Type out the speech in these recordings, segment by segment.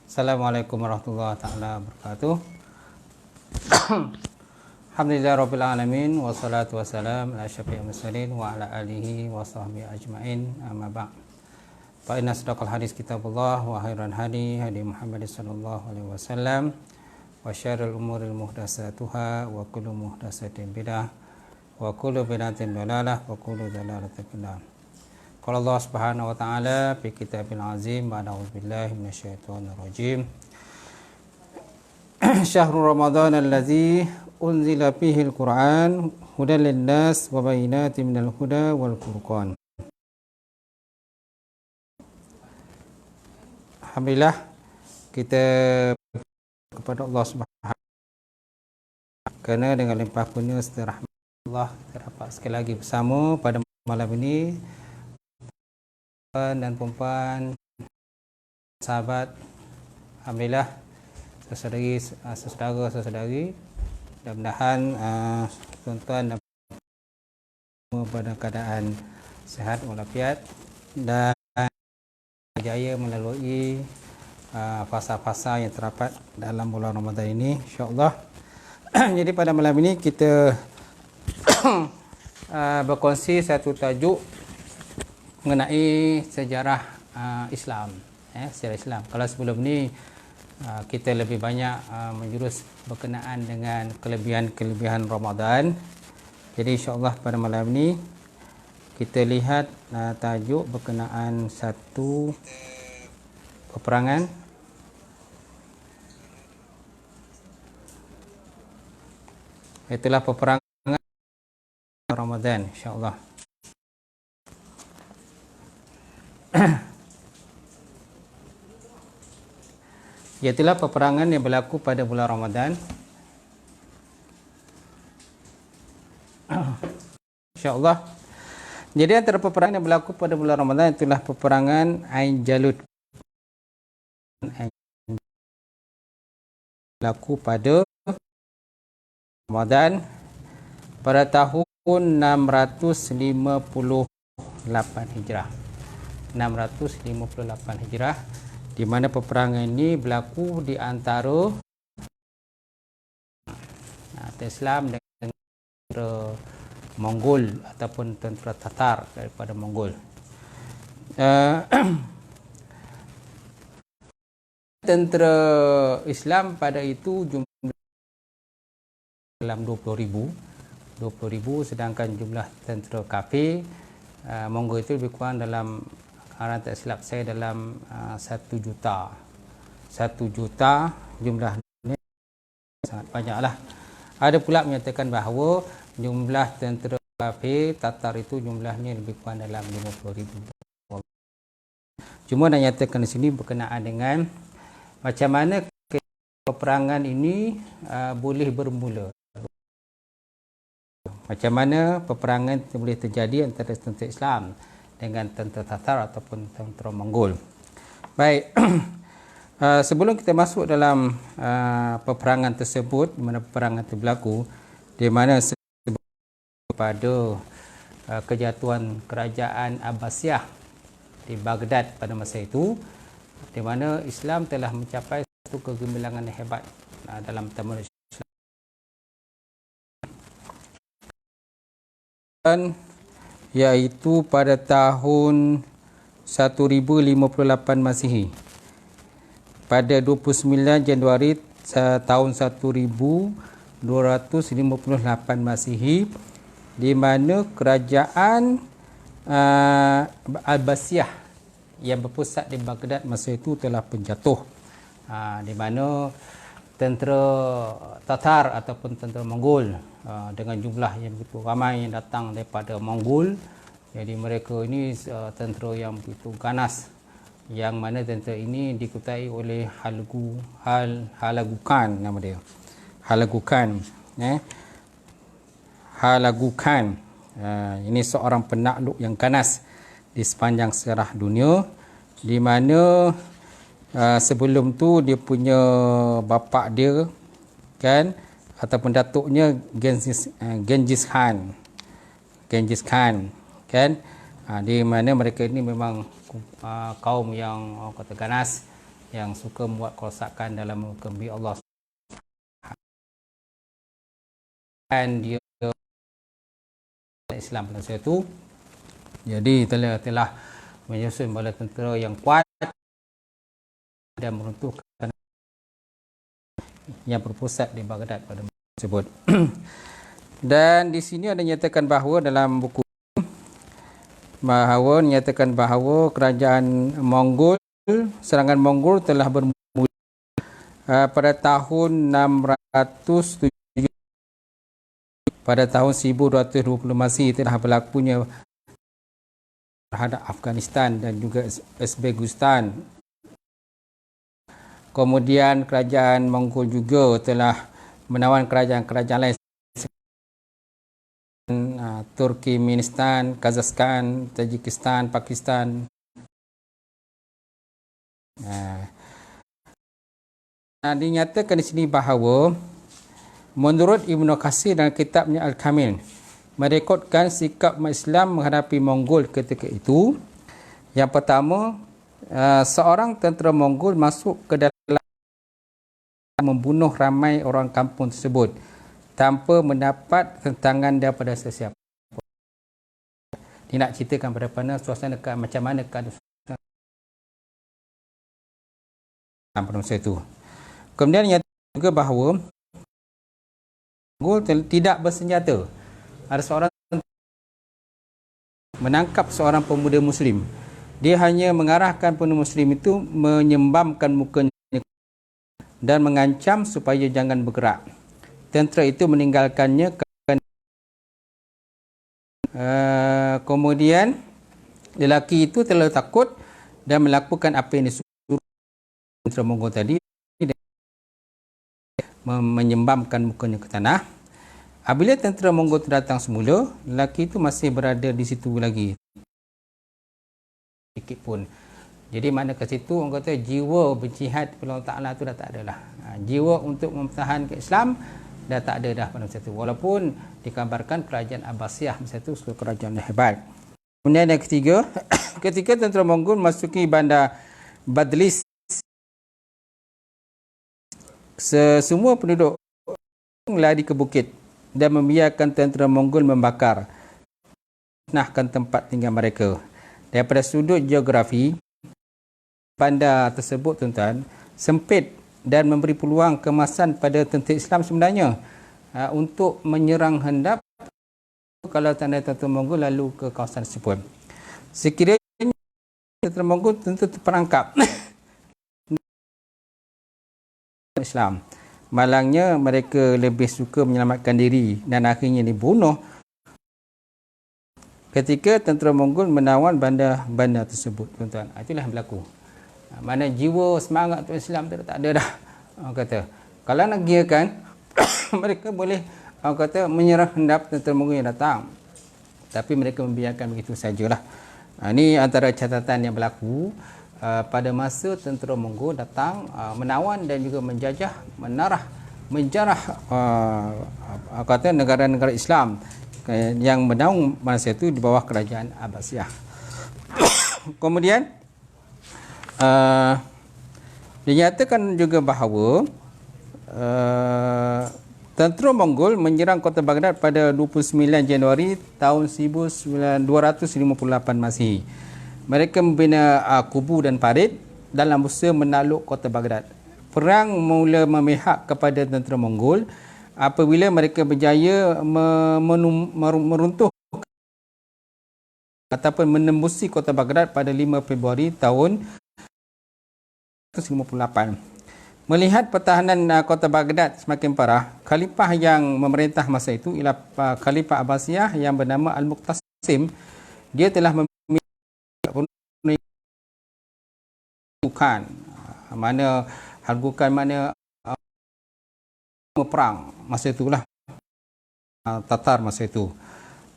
Assalamualaikum warahmatullahi taala wabarakatuh. Alhamdulillahirabbil alamin wassalatu wassalamu ala asyrafil mursalin wa ala alihi wa sahbihi ajmain. Amma ba'd. Fa inna asdaqal hadis kitabullah wa khairal hadi hadi Muhammad sallallahu alaihi wasallam wa syarrul umuri muhdatsatuha wa kullu muhdatsatin bidah wa kullu bid'atin dalalah wa kullu dalalatin finnar. Qala Allah Subhanahu wa taala fi kitabil azim ba'da auzubillahi minasyaitonir rajim. Syahrul Ramadan allazi unzila fihi al-Qur'an hudan lin-nas wa bayyinatin minal huda wal furqan. Alhamdulillah kita kepada Allah Subhanahu kerana dengan limpah kurnia serta rahmat Allah kita dapat sekali lagi bersama pada malam ini dan perempuan sahabat. Alhamdulillah saudara-saudari, mudah-mudahan tuan-tuan dan pada keadaan sihat walafiat dan berjaya melalui fasa-fasa yang terdapat dalam bulan Ramadan ini, insya-Allah. Jadi pada malam ini kita berkongsi satu tajuk mengenai sejarah Islam, sejarah Islam. Kalau sebelum ni kita lebih banyak menjurus berkenaan dengan kelebihan-kelebihan Ramadan. Jadi insya-Allah pada malam ni kita lihat tajuk berkenaan satu peperangan itulah peperangan Ramadan, insya-Allah. Iaitulah peperangan yang berlaku pada bulan Ramadan. InsyaAllah. Jadi antara peperangan yang berlaku pada bulan Ramadan itulah peperangan Ain Jalut. Berlaku pada Ramadan pada tahun 658 Hijrah. 658 Hijrah, di mana peperangan ini berlaku di antara Islam dengan tentera Mongol ataupun tentera Tatar daripada Mongol. Tentera Islam pada itu jumlah dalam 20,000, sedangkan jumlah tentera kafir Mongol itu lebih kurang dalam, kalau tak silap saya, dalam 1 juta. 1 juta jumlahnya sangat banyaklah. Ada pula menyatakan bahawa jumlah tentera kafir Tatar itu jumlahnya lebih kurang dalam 50,000. Cuma nak nyatakan di sini berkenaan dengan macam mana peperangan ini boleh bermula. Macam mana peperangan boleh terjadi antara tentera Islam dengan tentera Tatar ataupun tentera Mongol. Baik, sebelum kita masuk dalam peperangan tersebut, di mana peperangan itu berlaku, di mana pada kejatuhan kerajaan Abbasiyah di Baghdad pada masa itu, di mana Islam telah mencapai satu kegemilangan yang hebat dalam tamadun Islam. Iaitu pada tahun 1058 Masihi. Pada 29 Januari tahun 1258 Masihi, di mana kerajaan Abbasiyah yang berpusat di Baghdad masa itu telah penjatuh, di mana tentera Tatar ataupun tentera Mongol dengan jumlah yang begitu ramai yang datang daripada Mongol. Jadi mereka ini tentera yang begitu ganas, yang mana tentera ini dikuasai oleh Halagu Khan, nama dia. Halagu Khan. Halagu Khan. Ini seorang penakluk yang ganas di sepanjang sejarah dunia, di mana sebelum tu dia punya bapa dia kan, ataupun datuknya Genghis Khan. Genghis Khan, kan? Di mana mereka ini memang kaum yang orang kata ganas, yang suka membuat kerosakan dalam kembi Allah. Dan dia Islam pada masa itu, jadi telah menyusun bala tentera yang kuat dan meruntuhkan yang berpusat di Baghdad pada masa tersebut. Dan di sini ada nyatakan bahawa dalam buku menyatakan bahawa kerajaan Mongol, serangan Mongol telah bermula pada tahun 607. Pada tahun 1220 Masih telah berlakunya terhadap Afghanistan dan juga Uzbekistan. Kemudian kerajaan Mongol juga telah menawan kerajaan-kerajaan lain, Turkmenistan, Kazakhstan, Tajikistan, Pakistan. Dinyatakan di sini bahawa menurut Ibnu Katsir dalam kitabnya Al-Kamil merekodkan sikap umat Islam menghadapi Mongol ketika itu. Yang pertama, seorang tentera Mongol masuk ke dalam membunuh ramai orang kampung tersebut tanpa mendapat tentangan daripada sesiapa. Dia nak ceritakan pada mana suasana macam mana keadaan pada masa itu. Kemudian nyata juga bahawa Mongol tidak bersenjata. Ada seorang menangkap seorang pemuda Muslim. Dia hanya mengarahkan pemuda Muslim itu menyembamkan mukanya dan mengancam supaya jangan bergerak. Tentera itu meninggalkannya. Kemudian lelaki itu terlalu takut dan melakukan apa yang disuruh tentera Mongol tadi, menyembamkan mukanya ke tanah. Apabila tentera Mongol datang semula, lelaki itu masih berada di situ lagi, sedikit pun. Jadi mana ke situ orang kata jiwa berjihad kepada Allah Ta'ala tu dah tak ada lah. Jiwa untuk mempertahankan Islam dah tak ada dah pada masa itu. Walaupun dikabarkan kerajaan Abbasiyah masa itu sebuah kerajaan yang hebat. Kemudian yang ketiga, ketika tentera Mongol masuki bandar Badlis, semua penduduk lari ke bukit dan membiarkan tentera Mongol membakar, musnahkan tempat tinggal mereka. Daripada sudut geografi, bandar tersebut tuan-tuan sempit dan memberi peluang kemasan pada tentera Islam sebenarnya untuk menyerang hendap kalau tentera Mongol lalu ke kawasan tersebut. Sekiranya tentera Mongol tentu terperangkap Islam, malangnya mereka lebih suka menyelamatkan diri dan akhirnya dibunuh ketika tentera Mongol menawan bandar tersebut, tuan-tuan. Itulah yang berlaku. Mana jiwa semangat untuk Islam tu tak ada dah. Orang kata kalau nak giakan mereka boleh orang kata menyerang hendap tentera Mongol yang datang, tapi mereka membiarkan begitu sajalah. Ini antara catatan yang berlaku pada masa tentera Mongol datang menawan dan juga menjajah, menjarah kata negara-negara Islam yang menaung masa itu di bawah kerajaan Abbasiyah. Kemudian dinyatakan juga bahawa tentera Mongol menyerang kota Baghdad pada 29 Januari tahun 1258 Masihi. Mereka membina kubu dan parit dalam usaha menakluk kota Baghdad. Perang mula memihak kepada tentera Mongol apabila mereka berjaya meruntuh ataupun menembusi kota Baghdad pada 5 Februari tahun 1958. Melihat pertahanan kota Baghdad semakin parah, khalifah yang memerintah masa itu ialah Khalifah Abbasiyah yang bernama Al-Muqtasim. Dia telah memiliki hargukan mana perang masa itulah Tatar masa itu.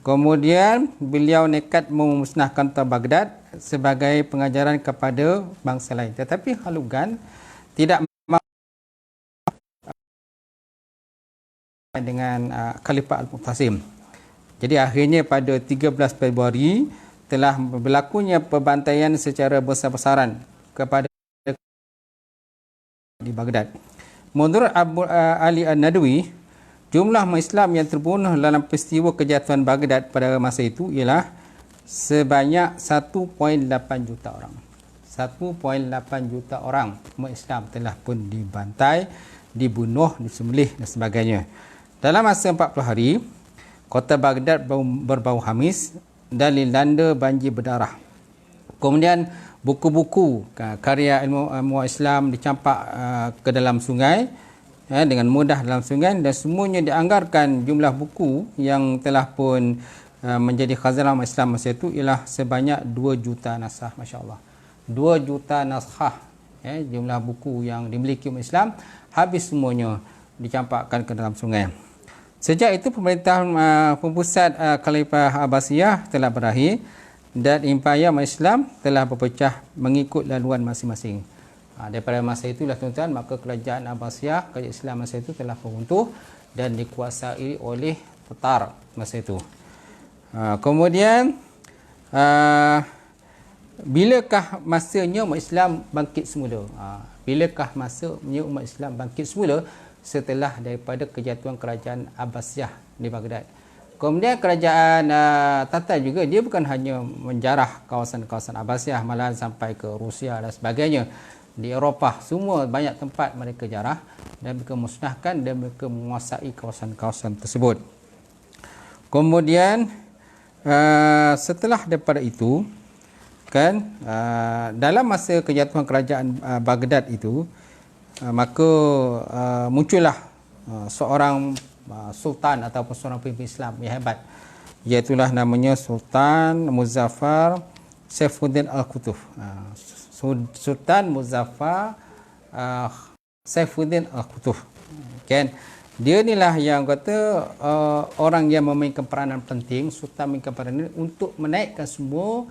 Kemudian beliau nekat memusnahkan kota Baghdad sebagai pengajaran kepada bangsa lain. Tetapi Hulugan tidak dengan Khalifah Al-Muqtasim. Jadi akhirnya pada 13 Februari telah berlakunya pembantaian secara besar-besaran kepada di Baghdad. Menurut Abu Ali An-Nadwi, jumlah umat Islam yang terbunuh dalam peristiwa kejatuhan Baghdad pada masa itu ialah sebanyak 1.8 juta orang. 1.8 juta orang umat Islam telah pun dibantai, dibunuh, disembelih dan sebagainya. Dalam masa 40 hari, kota Baghdad berbau hamis dan dilanda banjir berdarah. Kemudian buku-buku karya ilmu Islam dicampak ke dalam sungai dengan mudah dalam sungai, dan semuanya dianggarkan jumlah buku yang telah pun menjadi khazanah Islam masa itu ialah sebanyak 2 juta naskah. Masya Allah, 2 juta naskah jumlah buku yang dimiliki umat Islam, habis semuanya dicampakkan ke dalam sungai. Sejak itu pemerintahan pusat Khalifah Abbasiyah telah berakhir dan imperium Islam telah berpecah mengikut laluan masing-masing. Daripada masa itulah tuan-tuan, maka kerajaan Abbasiyah, kerajaan Islam masa itu telah runtuh dan dikuasai oleh Tatar masa itu. Kemudian bilakah masanya umat Islam bangkit semula? Bilakah masanya umat Islam bangkit semula? Setelah daripada kejatuhan kerajaan Abbasiyah di Baghdad. Kemudian kerajaan Tatar juga, dia bukan hanya menjarah kawasan-kawasan Abbasiyah, malahan sampai ke Rusia dan sebagainya. Di Eropah semua banyak tempat mereka jarah dan mereka musnahkan dan mereka menguasai kawasan-kawasan tersebut. Kemudian setelah daripada itu kan, dalam masa kejatuhan kerajaan Baghdad itu, maka muncullah seorang sultan ataupun seorang pemimpin Islam yang hebat, iaitulah namanya Sultan Muzaffar Saifuddin Al-Qutb. Sultan Muzaffar Saifuddin Al-Qutb, kan, dia inilah yang kata orang yang memainkan peranan penting, sultan memainkan peranan untuk menaikkan semua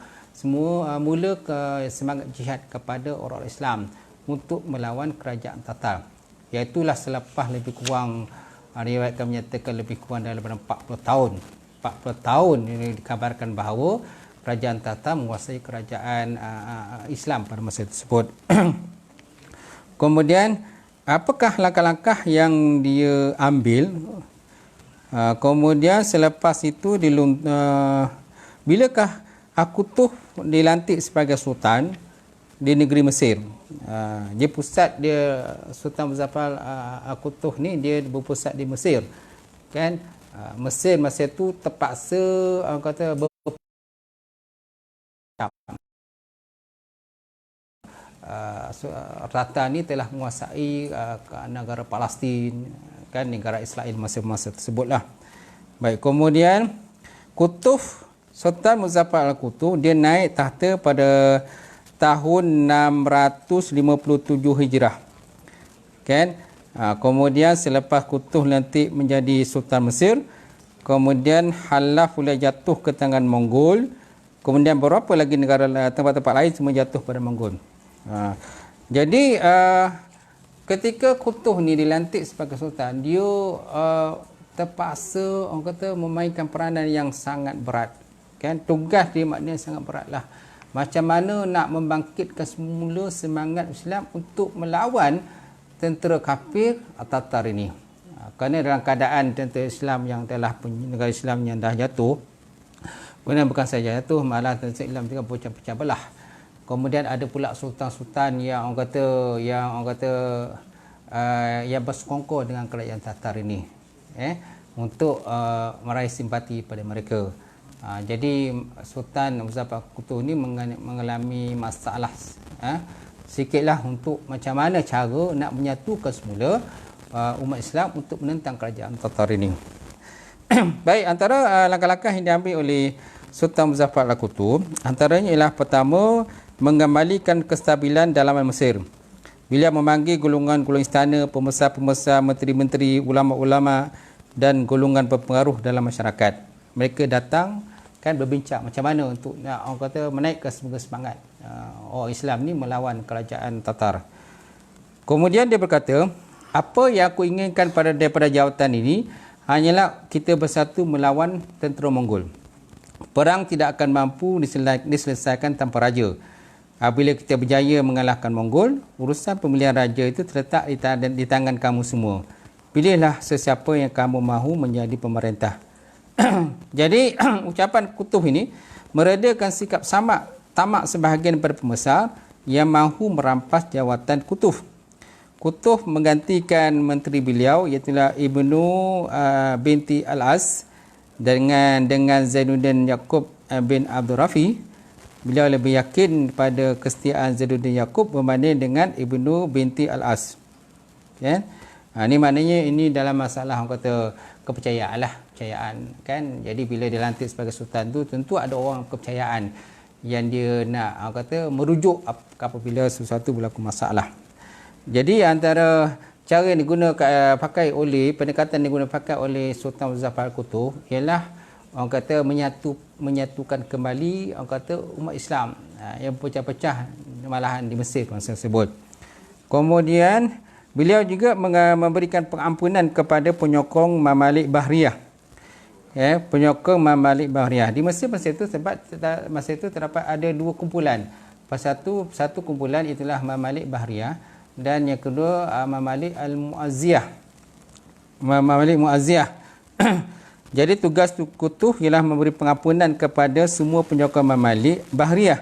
mula ke semangat jihad kepada orang Islam untuk melawan kerajaan Tatar. Iaitulah selepas lebih kurang, riwayat kami menyatakan lebih kurang daripada 40 tahun. 40 tahun ini dikabarkan bahawa kerajaan Tatar menguasai kerajaan Islam pada masa tersebut. Kemudian apakah langkah-langkah yang dia ambil? Kemudian selepas itu bilakah Al-Qutb dilantik sebagai sultan di negeri Mesir? Dia pusat dia, Sultan Muzaffar Al-Qutb ni dia berpusat di Mesir, kan. Mesir masa itu terpaksa kata Rata ni telah menguasai negara Palestin, kan, negara Israel masa-masa tersebutlah. Baik, kemudian Sultan Muzaffar Al-Qutb dia naik tahta pada tahun 657 Hijrah, kan. Kemudian selepas Qutb nanti menjadi Sultan Mesir, kemudian Halaf boleh jatuh ke tangan Mongol, kemudian beberapa lagi negara tempat-tempat lain semua jatuh pada Mongol. Jadi ketika Qutb ni dilantik sebagai sultan, dia terpaksa orang kata memainkan peranan yang sangat berat, kan. Tugas dia maknanya sangat beratlah. Macam mana nak membangkitkan semula semangat Islam untuk melawan tentera kafir Tatar ini. Kerana dalam keadaan tentera Islam yang telah negara Islam yang dah jatuh, kemudian bukan saja jatuh, malah tentera Islam juga pecah-pecah belah. Kemudian ada pula sultan-sultan yang orang kata yang bersekongkol dengan kerajaan Tatar ini, untuk meraih simpati pada mereka. Jadi Sultan Muzaffar Al-Qutb ni mengalami masalah sikitlah untuk macam mana cara nak menyatukan semula umat Islam untuk menentang kerajaan Tatar ini. Baik, antara langkah-langkah yang diambil oleh Sultan Muzaffar Al-Qutb antaranya ialah pertama, mengembalikan kestabilan dalam Mesir. Beliau memanggil golongan-golongan istana, pembesar-pembesar, menteri-menteri, ulama-ulama dan golongan berpengaruh dalam masyarakat. Mereka datang, kan, berbincang macam mana untuk nak orang kata menaikkan semangat orang Islam ni melawan kerajaan Tatar. Kemudian dia berkata, apa yang aku inginkan daripada jawatan ini hanyalah kita bersatu melawan tentera Mongol. Perang tidak akan mampu diselesaikan tanpa raja. Apabila kita berjaya mengalahkan Mongol, urusan pemilihan raja itu terletak di tangan kamu semua. Pilihlah sesiapa yang kamu mahu menjadi pemerintah. Jadi ucapan Kutub ini meredakan sikap tamak sebahagian daripada pembesar yang mahu merampas jawatan Kutub. Kutub menggantikan menteri beliau iaitu Ibnu binti Al-As dengan Zainuddin Yaqub bin Abdul Rafi. Beliau lebih yakin pada kesetiaan Zainuddin Yaqub berbanding dengan Ibnu binti Al-As. Ya. Ini maknanya ini dalam masalah orang kata kepercayaan lah, kepercayaan kan. Jadi bila dilantik sebagai sultan tu tentu ada orang kepercayaan yang dia nak orang kata merujuk apabila sesuatu berlaku masalah. Jadi antara cara yang pakai oleh pendekatan yang digunakan pakai oleh Sultan Muzaffar Al-Qutub ialah orang kata menyatukan kembali orang kata umat Islam yang pecah-pecah malahan di Mesir masa tersebut. Kemudian beliau juga memberikan pengampunan kepada penyokong Mamalik Bahriyah. Ya, penyokong Mamalik Bahriyah. Di Mesir masa itu terdapat ada dua kumpulan. Satu kumpulan itulah Mamalik Bahriyah dan yang kedua Mamalik Al-Mu'azziyah. Mamalik Mu'azziyah. Jadi tugas Kutub ialah memberi pengampunan kepada semua penyokong Mamalik Bahriyah.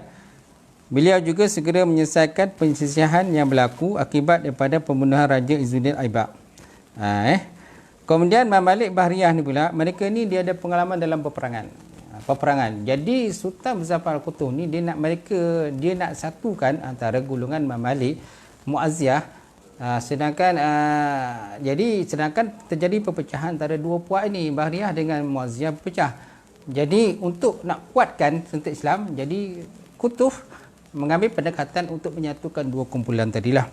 Beliau juga segera menyelesaikan penyisihan yang berlaku akibat daripada pembunuhan Raja Izzuddin Aibak. Kemudian Mamalik Bahriyah ni pula, mereka ni dia ada pengalaman dalam peperangan. Jadi Sultan Muzaffar Al-Qutub ni dia nak satukan antara golongan Mamalik Mu'azziyah. Sedangkan terjadi perpecahan antara dua puak ini, Bahriyah dengan Mu'azziyah berpecah. Jadi untuk nak kuatkan tentera Islam, jadi Kutub mengambil pendekatan untuk menyatukan dua kumpulan tadilah.